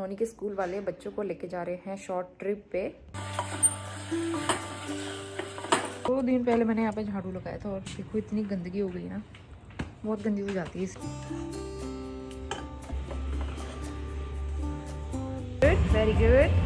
नोनी के स्कूल वाले बच्चों को लेके जा रहे हैं शॉर्ट ट्रिप पे। 2 दिन पहले मैंने यहाँ पे झाड़ू लगाया था और देखो इतनी गंदगी हो गई ना, बहुत गंदी हो जाती है। Good, very good.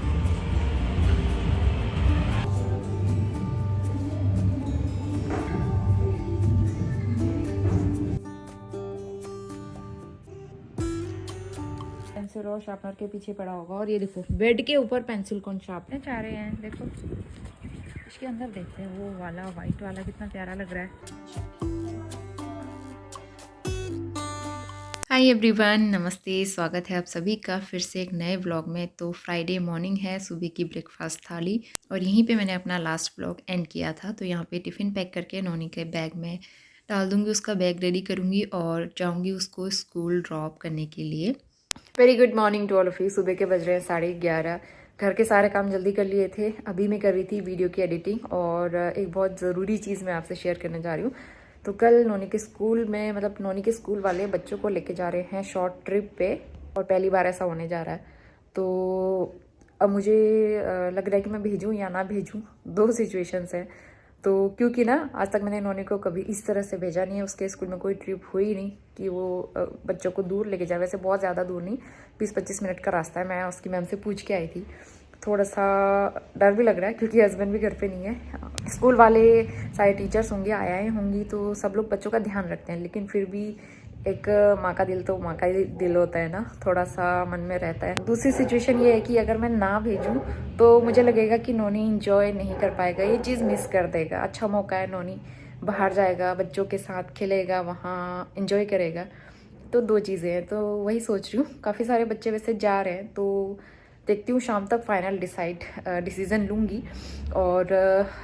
पेंसिल और शार्पनर के पीछे पड़ा होगा और ये देखो बेड के ऊपर पेंसिल कौन शार्पनर चाह रहे हैं। देखो इसके अंदर देखते हैं, वो वाला वाइट वाला कितना प्यारा लग रहा है। हाय एवरीवन, नमस्ते, स्वागत है आप सभी का फिर से एक नए व्लॉग में। तो फ्राइडे मॉर्निंग है, सुबह की ब्रेकफास्ट थाली और यहीं पे मैंने अपना लास्ट व्लॉग एंड किया था। तो यहाँ पे टिफ़िन पैक करके नोनी के बैग में डाल दूँगी, उसका बैग रेडी करूँगी और जाऊँगी उसको स्कूल ड्रॉप करने के लिए। Very good morning to all of you. सुबह के बज रहे हैं 11:30। घर के सारे काम जल्दी कर लिए थे। अभी मैं कर रही थी वीडियो की एडिटिंग और एक बहुत ज़रूरी चीज़ मैं आपसे शेयर करने जा रही हूँ। तो कल नोनी के स्कूल में, मतलब नोनी के स्कूल वाले बच्चों को लेके जा रहे हैं शॉर्ट ट्रिप पे और पहली बार ऐसा होने जा रहा है। तो अब मुझे लग रहा है कि मैं भेजूँ या ना भेजूँ, दो सिचुएशंस हैं। तो क्योंकि ना आज तक मैंने नोनी को कभी इस तरह से भेजा नहीं है, उसके स्कूल में कोई ट्रिप हुई नहीं कि वो बच्चों को दूर लेके जाए। वैसे बहुत ज़्यादा दूर नहीं, 20-25 मिनट का रास्ता है। मैं उसकी मैम से पूछ के आई थी। थोड़ा सा डर भी लग रहा है क्योंकि हस्बैंड भी घर पे नहीं है। स्कूल वाले सारे टीचर्स होंगे, आयाएँ होंगी, तो सब लोग बच्चों का ध्यान रखते हैं, लेकिन फिर भी एक माँ का दिल तो माँ का ही दिल होता है ना, थोड़ा सा मन में रहता है। दूसरी सिचुएशन ये है कि अगर मैं ना भेजूँ तो मुझे लगेगा कि नोनी इंजॉय नहीं कर पाएगा, ये चीज़ मिस कर देगा। अच्छा मौका है, नोनी बाहर जाएगा, बच्चों के साथ खेलेगा, वहाँ इंजॉय करेगा। तो दो चीज़ें हैं, तो वही सोच रही हूँ। काफ़ी सारे बच्चे वैसे जा रहे हैं, तो देखती हूँ शाम तक फाइनल डिसीज़न लूँगी। और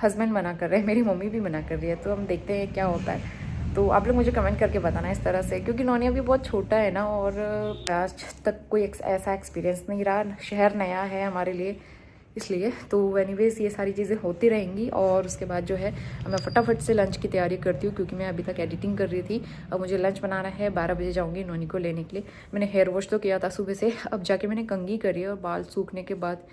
हस्बैंड मना कर रहे हैं, मेरी मम्मी भी मना कर रही है, तो हम देखते हैं क्या होता है। तो आप लोग मुझे कमेंट करके बताना इस तरह से, क्योंकि नोनी अभी बहुत छोटा है ना और आज तक कोई ऐसा एक्सपीरियंस नहीं रहा, शहर नया है हमारे लिए, इसलिए। तो एनीवेज ये सारी चीज़ें होती रहेंगी। और उसके बाद जो है मैं फटाफट से लंच की तैयारी करती हूँ, क्योंकि मैं अभी तक एडिटिंग कर रही थी। अब मुझे लंच बनाना है। 12 बजे जाऊँगी नोनी को लेने के लिए। मैंने हेयर वॉश तो किया था सुबह से, अब जाके मैंने कंघी करी है और बाल सूखने के बाद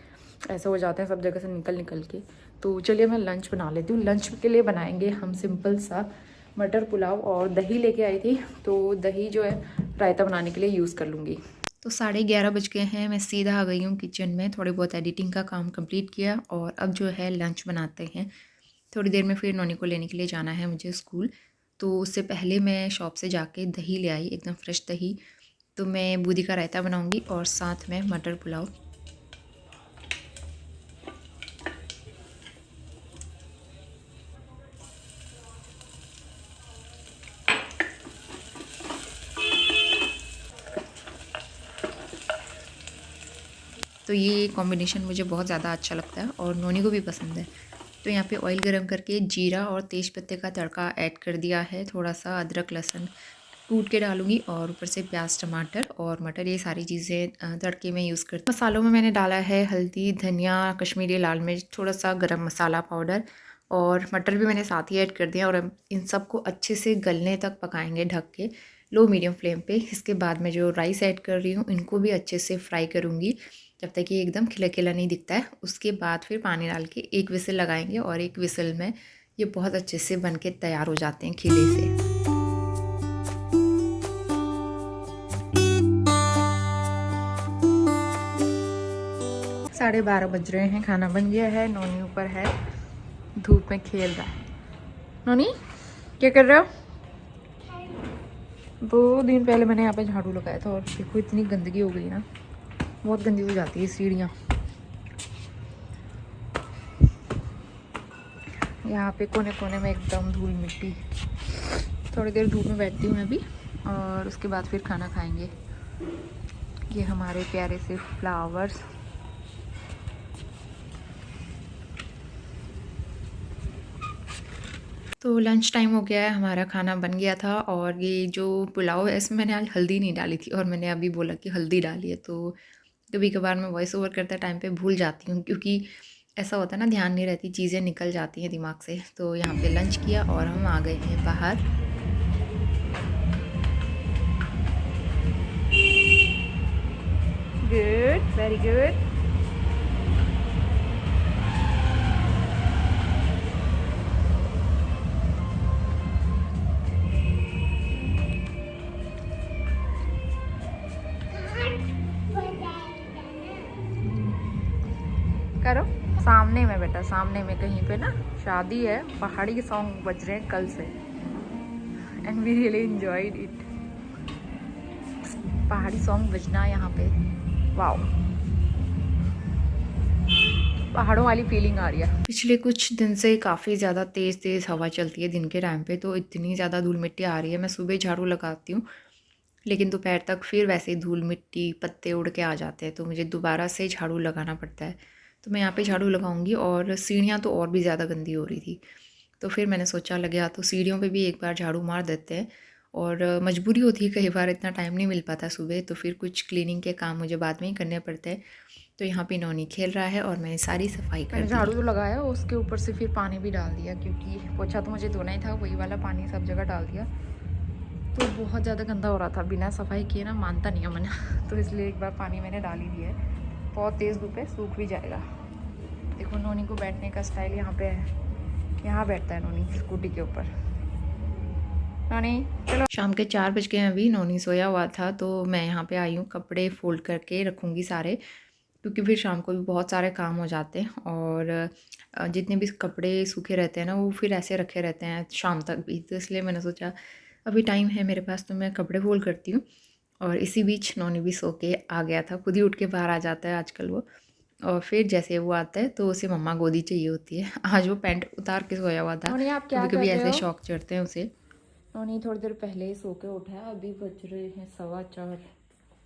ऐसा हो जाते हैं सब जगह से निकल के। तो चलिए मैं लंच बना लेती हूँ। लंच के लिए बनाएंगे हम सिंपल सा मटर पुलाव, और दही लेके आई थी, तो दही जो है रायता बनाने के लिए यूज़ कर लूँगी। तो 11:30 बज गए हैं, मैं सीधा आ गई हूँ किचन में। थोड़ी बहुत एडिटिंग का काम कंप्लीट किया और अब जो है लंच बनाते हैं। थोड़ी देर में फिर नोनी को लेने के लिए जाना है मुझे स्कूल। तो उससे पहले मैं शॉप से जाके दही ले आई, एकदम फ्रेश दही। तो मैं बूंदी का रायता बनाऊँगी और साथ में मटर पुलाव। तो ये कॉम्बिनेशन मुझे बहुत ज़्यादा अच्छा लगता है और नोनी को भी पसंद है। तो यहाँ पे ऑयल गरम करके जीरा और तेज पत्ते का तड़का ऐड कर दिया है। थोड़ा सा अदरक लहसुन कूट के डालूंगी और ऊपर से प्याज, टमाटर और मटर, ये सारी चीज़ें तड़के में यूज़ करती हूँ। मसालों में मैंने डाला है हल्दी, धनिया, कश्मीरी लाल मिर्च, थोड़ा सा गरम मसाला पाउडर और मटर भी मैंने साथ ही ऐड कर दिया। और इन सबको अच्छे से गलने तक पकाएंगे ढक के, लो मीडियम फ्लेम पे। इसके बाद मैं जो राइस ऐड कर रही हूँ इनको भी अच्छे से फ्राई करूँगी जब तक ये एकदम खिला खिला नहीं दिखता है। उसके बाद फिर पानी डाल के एक विसल लगाएंगे और एक विसल में ये बहुत अच्छे से बन के तैयार हो जाते हैं खिले से। 12:30 बज रहे हैं, खाना बन गया है। नोनी ऊपर है, धूप में खेल रहा है। नोनी क्या कर रहे हो? 2 दिन पहले मैंने यहाँ पे झाड़ू लगाया था और देखो इतनी गंदगी हो गई ना, बहुत गंदी हो जाती है सीढ़ियाँ। यहाँ पे कोने कोने में एकदम धूल मिट्टी। थोड़ी देर धूप में बैठती हूँ मैं भी और उसके बाद फिर खाना खाएंगे। ये हमारे प्यारे से फ्लावर्स। तो लंच टाइम हो गया है, हमारा खाना बन गया था। और ये जो पुलाव है इसमें मैंने आज हल्दी नहीं डाली थी और मैंने अभी बोला कि हल्दी डाली है। तो कभी कभार मैं वॉइस ओवर करते टाइम पे भूल जाती हूँ, क्योंकि ऐसा होता है ना, ध्यान नहीं रहती, चीज़ें निकल जाती हैं दिमाग से। तो यहाँ पे लंच किया और हम आ गए हैं बाहर। गुड। Good, very good. करो सामने में बेटा, सामने में कहीं पे ना शादी है, पहाड़ी सॉन्ग बज रहे हैं कल से and we really enjoyed it. पहाड़ी सॉन्ग बजना यहाँ पे, वाओ, पहाड़ों वाली फीलिंग आ रही है। पिछले कुछ दिन से काफ़ी ज़्यादा तेज़ हवा चलती है दिन के टाइम पे, तो इतनी ज़्यादा धूल मिट्टी आ रही है। मैं सुबह झाड़ू लगाती हूँ लेकिन दोपहर तक फिर वैसे ही धूल मिट्टी पत्ते उड़ के आ जाते हैं, तो मुझे दोबारा से झाड़ू लगाना पड़ता है। तो मैं यहाँ पे झाड़ू लगाऊंगी। और सीढ़ियाँ तो और भी ज़्यादा गंदी हो रही थी, तो फिर मैंने सोचा लगे तो सीढ़ियों पे भी एक बार झाड़ू मार देते हैं। और मजबूरी होती है, कई बार इतना टाइम नहीं मिल पाता सुबह, तो फिर कुछ क्लीनिंग के काम मुझे बाद में ही करने पड़ते हैं। तो यहाँ पे नौनी खेल रहा है और मैंने सारी सफाई कर दी। झाड़ू तो लगाया, उसके ऊपर से फिर पानी भी डाल दिया, क्योंकि पोछा तो मुझे धोना ही था, वही वाला पानी सब जगह डाल दिया। तो बहुत ज़्यादा गंदा हो रहा था, बिना सफाई किए ना मानता नहीं है मन तो इसलिए एक बार पानी मैंने डाल ही दिया है। बहुत तेज़ धूप है, सूख भी जाएगा। देखो नोनी को बैठने का स्टाइल यहाँ पे है, यहाँ बैठता है नोनी स्कूटी के ऊपर। नोनी चलो। शाम के 4 बज गए, अभी नोनी सोया हुआ था, तो मैं यहाँ पे आई हूँ। कपड़े फोल्ड करके रखूँगी सारे, क्योंकि फिर शाम को भी बहुत सारे काम हो जाते हैं। और जितने भी कपड़े सूखे रहते हैं ना, वो फिर ऐसे रखे रहते हैं शाम तक भी, तो इसलिए मैंने सोचा अभी टाइम है मेरे पास, तो मैं कपड़े फोल्ड करती हूँ। और इसी बीच नौनी भी सो के आ गया था, खुद ही उठ के बाहर आ जाता है आजकल वो। और फिर जैसे वो आता है तो उसे मम्मा गोदी चाहिए होती है। आज वो पैंट उतार के सोया हुआ था, कभी कभी ऐसे शौक चढ़ते हैं उसे। नौनी थोड़ी देर पहले ही सो के उठा है, अभी बज रहे हैं 4:15।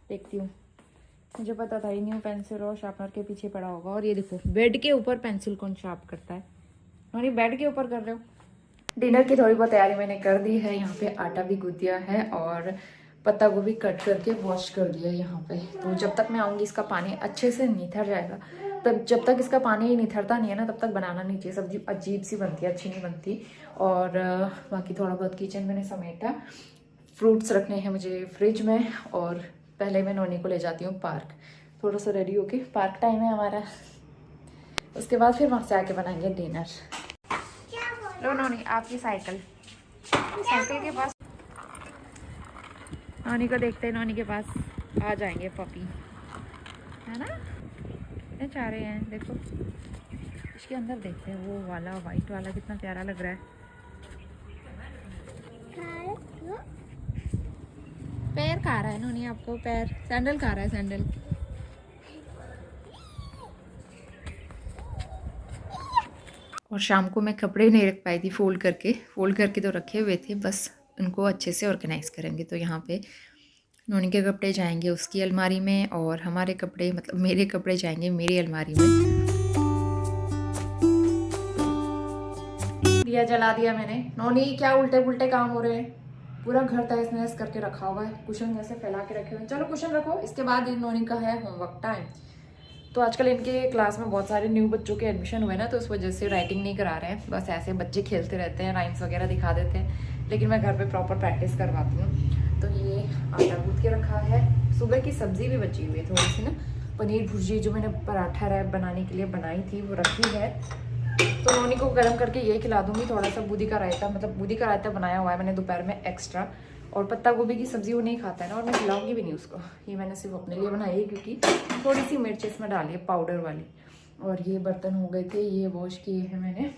देखती हूँ, मुझे पता था ही न्यू पेंसिल और शार्पनर के पीछे पड़ा होगा। और ये देखो, बेड के ऊपर पेंसिल कौन शार्प करता है? नौनी बेड के ऊपर कर रहे हो। डिनर की थोड़ी बहुत तैयारी मैंने कर दी है। यहाँ पे आटा भी गूंथ दिया है और पत्ता गोभी कट करके वॉश कर दिया है यहाँ पे। तो जब तक मैं आऊँगी इसका पानी अच्छे से निथर जाएगा, तब जब तक इसका पानी निथरता नहीं है ना, तब तक बनाना नहीं चाहिए। सब्जी अजीब सी बनती है, अच्छी नहीं बनती। और बाकी थोड़ा बहुत किचन मैंने समेटा। फ्रूट्स रखने हैं मुझे फ्रिज में। और पहले मैं नोनी को ले जाती हूँ पार्क, थोड़ा सा रेडी होके। पार्क टाइम है हमारा, उसके बाद फिर वहाँ से आके बनाएंगे डिनर। लो नोनी, आपकी साइकिल के पास। नोनी को देखते हैं, नोनी के पास आ जाएंगे पपी, है ना? क्या चाह रहे हैं? देखो इसके अंदर देखते हैं, वो वाला वाइट वाला कितना प्यारा लग रहा है। पैर खा रहा है नोनी, आपको पैर, सैंडल खा रहा है, सैंडल। और शाम को मैं कपड़े नहीं रख पाई थी फोल्ड करके तो रखे हुए थे, बस उनको अच्छे से ऑर्गेनाइज करेंगे। तो यहाँ पे नोनी के कपड़े जाएंगे उसकी अलमारी में, और हमारे कपड़े मतलब मेरे कपड़े जाएंगे मेरी अलमारी में। दिया जला दिया मैंने। नोनी क्या उल्टे पुल्टे काम हो रहे हैं? पूरा घर तहस नहस करके रखा हुआ है, कुशन जैसे फैला के रखे हुए हैं। चलो कुशन रखो, इसके बाद नोनी का है होमवर्क टाइम। तो आजकल इनके क्लास में बहुत सारे न्यू बच्चों के एडमिशन हुए ना, तो उस वजह से राइटिंग नहीं करा रहे हैं, बस ऐसे बच्चे खेलते रहते हैं, राइम्स वगैरह दिखा देते हैं। लेकिन मैं घर पे प्रॉपर प्रैक्टिस करवाती हूँ। तो ये आटा गूंथ के रखा है। सुबह की सब्जी भी बची हुई है थोड़ी सी ना, पनीर भुर्जी जो मैंने पराठा रैप बनाने के लिए बनाई थी, वो रखी है। तो नोनी को गर्म करके ये खिला दूँगी। थोड़ा सा बूंदी का रायता, मतलब बूंदी का रायता बनाया हुआ है मैंने दोपहर में एक्स्ट्रा। और पत्ता गोभी की सब्ज़ी वो नहीं खाता है ना, और मैं खिलाऊंगी भी नहीं उसको। ये मैंने सिर्फ अपने लिए बनाई है, क्योंकि थोड़ी सी मिर्च इसमें डाली है पाउडर वाली। और ये बर्तन हो गए थे, ये वॉश किए हैं मैंने।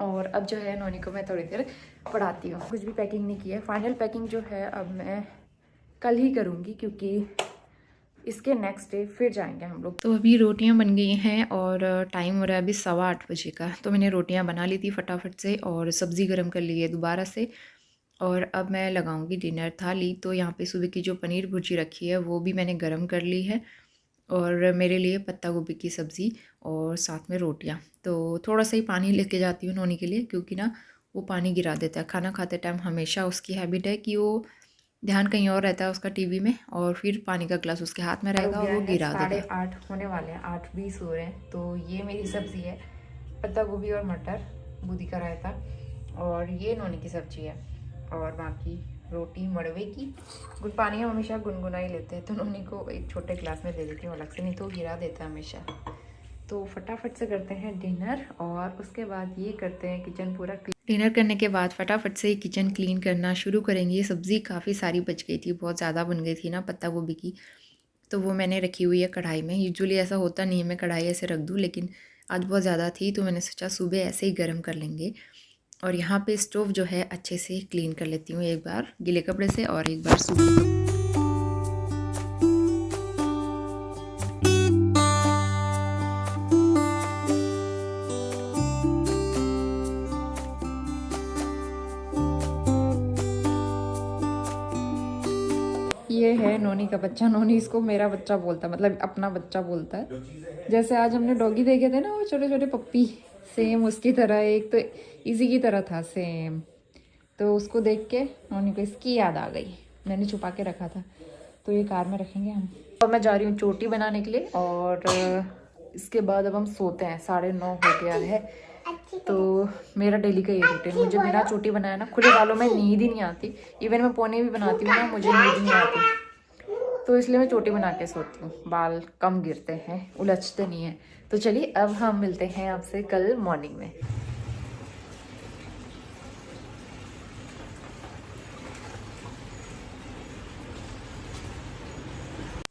और अब जो है नोनी को मैं थोड़ी देर पढ़ाती हूँ। कुछ भी पैकिंग नहीं की है, फाइनल पैकिंग जो है अब मैं कल ही करूँगी, क्योंकि इसके नेक्स्ट डे फिर जाएंगे हम लोग। तो अभी रोटियां बन गई हैं और टाइम हो रहा है अभी 8:15 बजे का। तो मैंने रोटियां बना ली थी फटाफट से, और सब्ज़ी गर्म कर ली है दोबारा से। और अब मैं लगाऊंगी डिनर थाली। तो यहाँ पे सुबह की जो पनीर भुर्जी रखी है वो भी मैंने गर्म कर ली है, और मेरे लिए पत्ता गोभी की सब्ज़ी और साथ में रोटियाँ। तो थोड़ा सा ही पानी लेके जाती हूँ नोनी के लिए, क्योंकि ना वो पानी गिरा देता है खाना खाते टाइम। हमेशा उसकी हैबिट है कि वो ध्यान कहीं और रहता है उसका टीवी में, और फिर पानी का ग्लास उसके हाथ में रहेगा और वो गिरा देगा। 8:30 होने वाले हैं, 8:20 हो रहे हैं। तो ये मेरी सब्ज़ी है, पत्ता गोभी और मटर, बूंदी का रायता, और ये नोनी की सब्ज़ी है। और बाकी रोटी मड़वे की। पानी हम हमेशा गुनगुना ही लेते हैं, तो नोनी को एक छोटे गिलास में दे देती हूँ अलग से, नहीं तो गिरा देता है हमेशा। तो फटाफट से करते हैं डिनर और उसके बाद ये करते हैं किचन पूरा डिनर करने के बाद फटाफट से किचन क्लीन करना शुरू करेंगे। ये सब्ज़ी काफ़ी सारी बच गई थी, बहुत ज़्यादा बन गई थी ना पत्ता गोभी की, तो वो मैंने रखी हुई है कढ़ाई में। यूजुअली ऐसा होता नहीं है मैं कढ़ाई ऐसे रख दूँ, लेकिन आज बहुत ज़्यादा थी तो मैंने सोचा सुबह ऐसे ही गर्म कर लेंगे। और यहाँ पे स्टोव जो है अच्छे से क्लीन कर लेती हूँ, एक बार गीले कपड़े से और एक बार सूखे कपड़े। ये है नोनी का बच्चा। नोनी इसको मेरा बच्चा बोलता है, मतलब अपना बच्चा बोलता है। जैसे आज हमने डॉगी देखे थे ना, वो छोटे छोटे पप्पी, सेम उसकी तरह एक तो इसी की तरह था सेम। तो उसको देख के नोनी को इसकी याद आ गई। मैंने छुपा के रखा था, तो ये कार में रखेंगे हम। और मैं जा रही हूँ चोटी बनाने के लिए, और इसके बाद अब हम सोते हैं। 9:30 हो गया है। तो मेरा डेली का ये रूटीन, मुझे बिना चोटी बनाया ना खुले बालों में नींद ही नहीं आती। इवन मैं पोने भी बनाती हूँ ना, मुझे नींद नहीं आती, तो इसलिए मैं चोटी बना के सोती हूँ। बाल कम गिरते हैं, उलझते नहीं हैं। तो चलिए अब हम मिलते हैं आपसे कल मॉर्निंग में।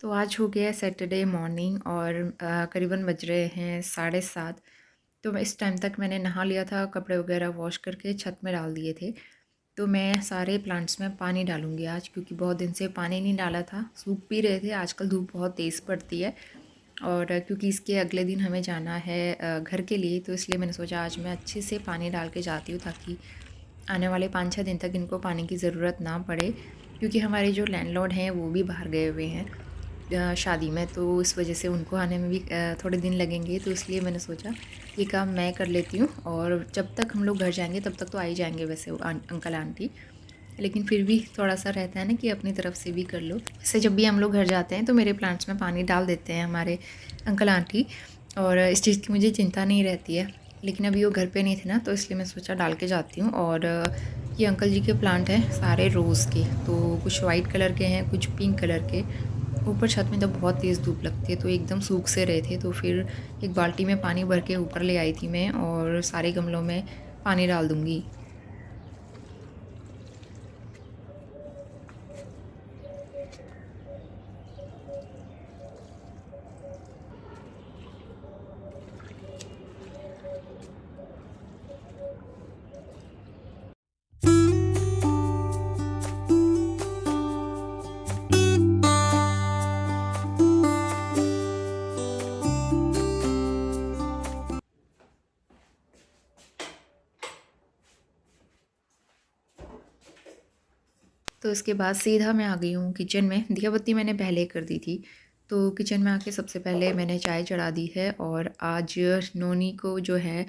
तो आज हो गया सैटरडे मॉर्निंग और करीबन बज रहे हैं 7:30। तो इस टाइम तक मैंने नहा लिया था, कपड़े वगैरह वॉश करके छत में डाल दिए थे। तो मैं सारे प्लांट्स में पानी डालूंगी आज, क्योंकि बहुत दिन से पानी नहीं डाला था, सूख भी रहे थे। आजकल धूप बहुत तेज़ पड़ती है, और क्योंकि इसके अगले दिन हमें जाना है घर के लिए, तो इसलिए मैंने सोचा आज मैं अच्छे से पानी डाल के जाती हूँ, ताकि आने वाले 5-6 दिन तक इनको पानी की ज़रूरत ना पड़े। क्योंकि हमारे जो लैंडलॉर्ड हैं वो भी बाहर गए हुए हैं शादी में, तो इस वजह से उनको आने में भी थोड़े दिन लगेंगे। तो इसलिए मैंने सोचा ये काम मैं कर लेती हूँ, और जब तक हम लोग घर जाएंगे तब तक तो आ ही जाएंगे वैसे अंकल आंटी, लेकिन फिर भी थोड़ा सा रहता है ना कि अपनी तरफ से भी कर लो। इससे जब भी हम लोग घर जाते हैं तो मेरे प्लांट्स में पानी डाल देते हैं हमारे अंकल आंटी, और इस चीज़ की मुझे चिंता नहीं रहती है। लेकिन अभी वो घर पे नहीं थे ना, तो इसलिए मैं सोचा डाल के जाती हूँ। और ये अंकल जी के प्लांट हैं सारे रोज़ के, तो कुछ वाइट कलर के हैं, कुछ पिंक कलर के। ऊपर छत में तो बहुत तेज़ धूप लगती है, तो एकदम सूख से रहे थे। तो फिर एक बाल्टी में पानी भर के ऊपर ले आई थी मैं, और सारे गमलों में पानी डाल दूँगी। तो इसके बाद सीधा मैं आ गई हूँ किचन में। दिया बत्ती मैंने पहले कर दी थी, तो किचन में आके सबसे पहले मैंने चाय चढ़ा दी है। और आज नोनी को जो है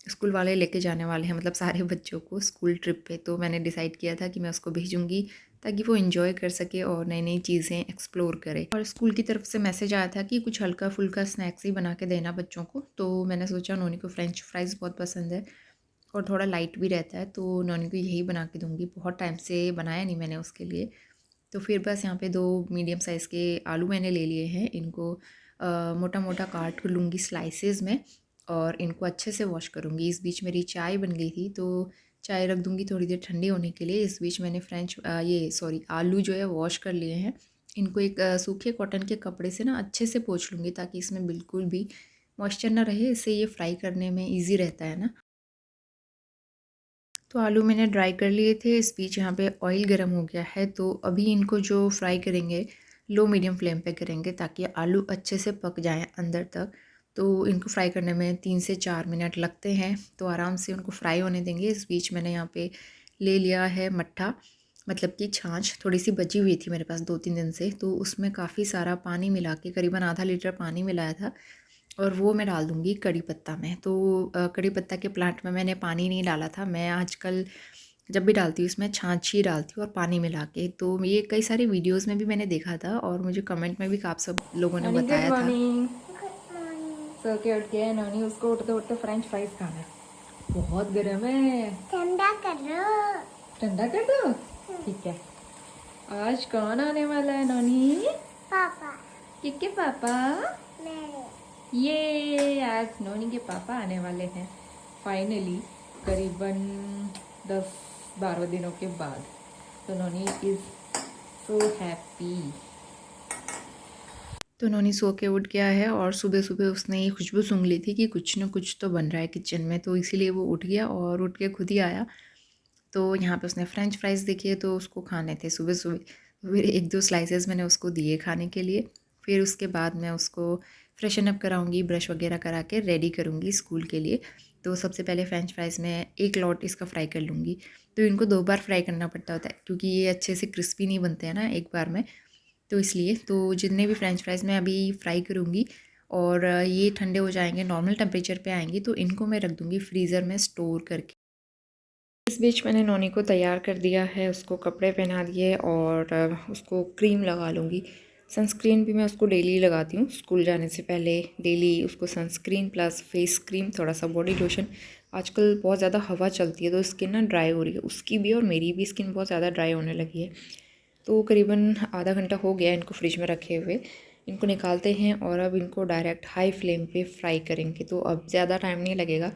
स्कूल वाले लेके जाने वाले हैं, मतलब सारे बच्चों को स्कूल ट्रिप पे। तो मैंने डिसाइड किया था कि मैं उसको भेजूँगी, ताकि वो इन्जॉय कर सके और नई नई चीज़ें एक्सप्लोर करे। और स्कूल की तरफ से मैसेज आया था कि कुछ हल्का फुल्का स्नैक्स ही बना के देना बच्चों को। तो मैंने सोचा नोनी को फ्रेंच फ्राइज़ बहुत पसंद है और थोड़ा लाइट भी रहता है, तो नॉनी को यही बना के दूँगी। बहुत टाइम से बनाया नहीं मैंने उसके लिए। तो फिर बस यहाँ पे 2 मीडियम साइज़ के आलू मैंने ले लिए हैं। इनको मोटा मोटा काट कर लूँगी स्लाइसेस में, और इनको अच्छे से वॉश करूँगी। इस बीच मेरी चाय बन गई थी, तो चाय रख दूँगी थोड़ी देर ठंडी होने के लिए। इस बीच मैंने आलू जो है वॉश कर लिए हैं। इनको एक सूखे कॉटन के कपड़े से ना अच्छे से पोंछ लूँगी, ताकि इसमें बिल्कुल भी मॉइस्चर ना रहे। इससे ये फ्राई करने में ईज़ी रहता है ना। तो आलू मैंने ड्राई कर लिए थे। इस बीच यहाँ पे ऑयल गर्म हो गया है, तो अभी इनको जो फ्राई करेंगे लो मीडियम फ्लेम पे करेंगे, ताकि आलू अच्छे से पक जाएं अंदर तक। तो इनको फ्राई करने में 3 से 4 मिनट लगते हैं, तो आराम से उनको फ्राई होने देंगे। इस बीच मैंने यहाँ पे ले लिया है मट्ठा, मतलब कि छाछ। थोड़ी सी बची हुई थी मेरे पास 2-3 दिन से, तो उसमें काफ़ी सारा पानी मिला के करीबन आधा लीटर पानी मिलाया था, और वो मैं डाल दूँगी कड़ी पत्ता में। तो कड़ी पत्ता के प्लांट में मैंने पानी नहीं डाला था। मैं आजकल जब भी डालती हूँ इसमें छाछ ही डालती हूँ और पानी मिला के। तो ये कई सारी वीडियोस में भी मैंने देखा था, और मुझे कमेंट में भी आप सब लोगों ने बताया था। सो के उठ के नौनी उसको उठते उठते फ्रेंच फ्राइज खाना है। बहुत गर्म है, ठंडा कर दो। ठंडा कर दो, ठीक है। आज कौन आने वाला है नोनी? पापा। किसके पापा? मेरे। ये आज नोनी के पापा आने वाले हैं फाइनली, करीबन 10-12 दिनों के बाद। तो नोनी इज़ सो हैप्पी। तो नोनी सो के उठ गया है और सुबह सुबह उसने ये खुशबू सूंघ ली थी कि कुछ ना कुछ तो बन रहा है किचन में, तो इसीलिए वो उठ गया और उठ के खुद ही आया। तो यहाँ पे उसने फ्रेंच फ्राइज़ देखे तो उसको खाने थे सुबह सुबह। फिर 1-2 स्लाइसेस मैंने उसको दिए खाने के लिए। फिर उसके बाद मैं उसको फ्रेशन अप कराऊंगी, ब्रश वगैरह करा के रेडी करूँगी स्कूल के लिए। तो सबसे पहले फ्रेंच फ्राइज़ में एक लॉट इसका फ्राई कर लूँगी। तो इनको 2 बार फ्राई करना पड़ता होता है क्योंकि ये अच्छे से क्रिस्पी नहीं बनते हैं ना एक बार में। तो इसलिए तो जितने भी फ्रेंच फ्राइज़ मैं अभी फ्राई करूँगी और ये ठंडे हो जाएंगे, नॉर्मल टेम्परेचर पे आएंगी, तो इनको मैं रख दूँगी फ्रीज़र में स्टोर करके। इस बीच मैंने नोनी को तैयार कर दिया है, उसको कपड़े पहना दिए और उसको क्रीम लगा लूँगी। सनस्क्रीन भी मैं उसको डेली लगाती हूँ, स्कूल जाने से पहले डेली उसको सनस्क्रीन प्लस फेस क्रीम, थोड़ा सा बॉडी लोशन। आजकल बहुत ज़्यादा हवा चलती है तो स्किन ना ड्राई हो रही है, उसकी भी और मेरी भी स्किन बहुत ज़्यादा ड्राई होने लगी है। तो करीबन आधा घंटा हो गया इनको फ्रिज में रखे हुए। इनको निकालते हैं और अब इनको डायरेक्ट हाई फ्लेम पे फ्राई करेंगे। तो अब ज़्यादा टाइम नहीं लगेगा,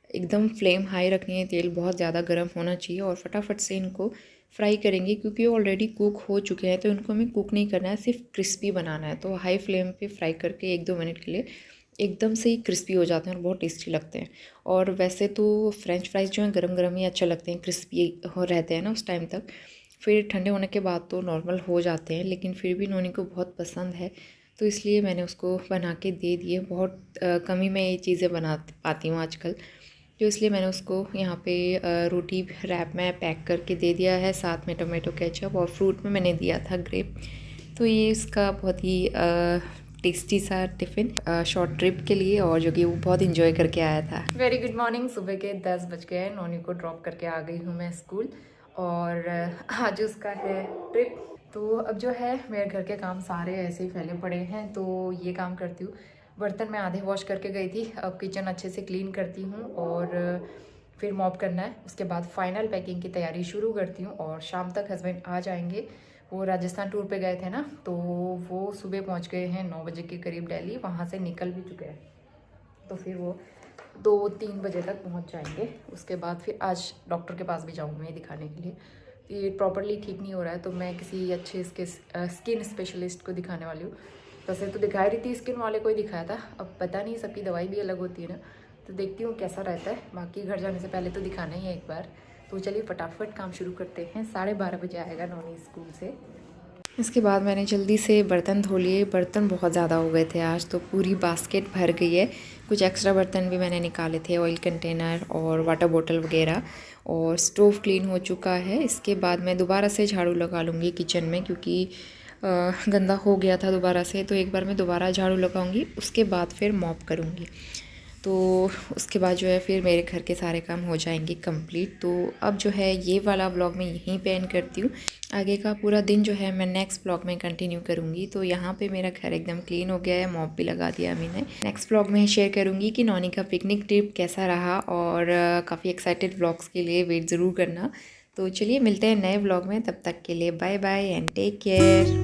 एकदम फ्लेम हाई रखनी है, तेल बहुत ज़्यादा गर्म होना चाहिए और फटाफट से इनको फ्राई करेंगे क्योंकि ऑलरेडी कुक हो चुके हैं। तो इनको हमें कुक नहीं करना है, सिर्फ क्रिस्पी बनाना है। तो हाई फ्लेम पे फ्राई करके 1-2 मिनट के लिए एकदम से ही क्रिस्पी हो जाते हैं और बहुत टेस्टी लगते हैं। और वैसे तो फ्रेंच फ्राइज़ जो हैं गरम गरम ही अच्छे लगते हैं, क्रिस्पी हो रहते हैं ना उस टाइम तक। फिर ठंडे होने के बाद तो नॉर्मल हो जाते हैं, लेकिन फिर भी नोनी को बहुत पसंद है तो इसलिए मैंने उसको बना के दे दिए। बहुत कम ही मैं ये चीज़ें बना पाती हूँ आजकल, तो इसलिए मैंने उसको यहाँ पे रोटी रैप में पैक करके दे दिया है, साथ में टोमेटो केचप और फ्रूट में मैंने दिया था ग्रेप। तो ये इसका बहुत ही टेस्टी सा टिफ़िन शॉर्ट ट्रिप के लिए, और जो कि वो बहुत इन्जॉय करके आया था। Very good morning. सुबह के 10 बज गए हैं, नोनी को ड्रॉप करके आ गई हूँ मैं स्कूल और आज उसका है ट्रिप। तो अब जो है मेरे घर के काम सारे ऐसे ही फैले पड़े हैं, तो ये काम करती हूँ। बर्तन मैं आधे वॉश करके गई थी, अब किचन अच्छे से क्लीन करती हूँ और फिर मॉप करना है। उसके बाद फाइनल पैकिंग की तैयारी शुरू करती हूँ और शाम तक हस्बैंड आ जाएंगे। वो राजस्थान टूर पे गए थे ना, तो वो सुबह पहुँच गए हैं 9 बजे के करीब दिल्ली, वहाँ से निकल भी चुके हैं। तो फिर वो 2-3 बजे तक पहुँच जाएंगे। उसके बाद फिर आज डॉक्टर के पास भी जाऊँगी मैं दिखाने के लिए। ये प्रॉपरली ठीक नहीं हो रहा है तो मैं किसी अच्छे इसके स्किन स्पेशलिस्ट को दिखाने वाली हूँ। वैसे तो दिखा रही थी, स्किन वाले को ही दिखाया था, अब पता नहीं सबकी दवाई भी अलग होती है ना, तो देखती हूँ कैसा रहता है। बाकी घर जाने से पहले तो दिखाना ही है एक बार। तो चलिए फटाफट काम शुरू करते हैं। 12:30 बजे आएगा नोनी स्कूल से। इसके बाद मैंने जल्दी से बर्तन धो लिए। बर्तन बहुत ज़्यादा हो गए थे आज, तो पूरी बास्केट भर गई है। कुछ एक्स्ट्रा बर्तन भी मैंने निकाले थे, ऑयल कंटेनर और वाटर बोतल वगैरह। और स्टोव क्लीन हो चुका है। इसके बाद मैं दोबारा से झाड़ू लगा लूँगी किचन में, क्योंकि गंदा हो गया था दोबारा से, तो एक बार मैं दोबारा झाड़ू लगाऊंगी, उसके बाद फिर मॉप करूँगी। तो उसके बाद जो है फिर मेरे घर के सारे काम हो जाएंगे कंप्लीट। तो अब जो है ये वाला व्लॉग मैं यहीं पे एंड करती हूँ। आगे का पूरा दिन जो है मैं नेक्स्ट व्लॉग में कंटिन्यू करूँगी। तो यहाँ पे मेरा घर एकदम क्लीन हो गया है, मॉप भी लगा दिया मैंने। नेक्स्ट व्लॉग में शेयर करूँगी कि नौनी का पिकनिक ट्रिप कैसा रहा, और काफ़ी एक्साइटेड व्लॉग्स के लिए वेट ज़रूर करना। तो चलिए मिलते हैं नए व्लॉग में, तब तक के लिए bye bye and take care.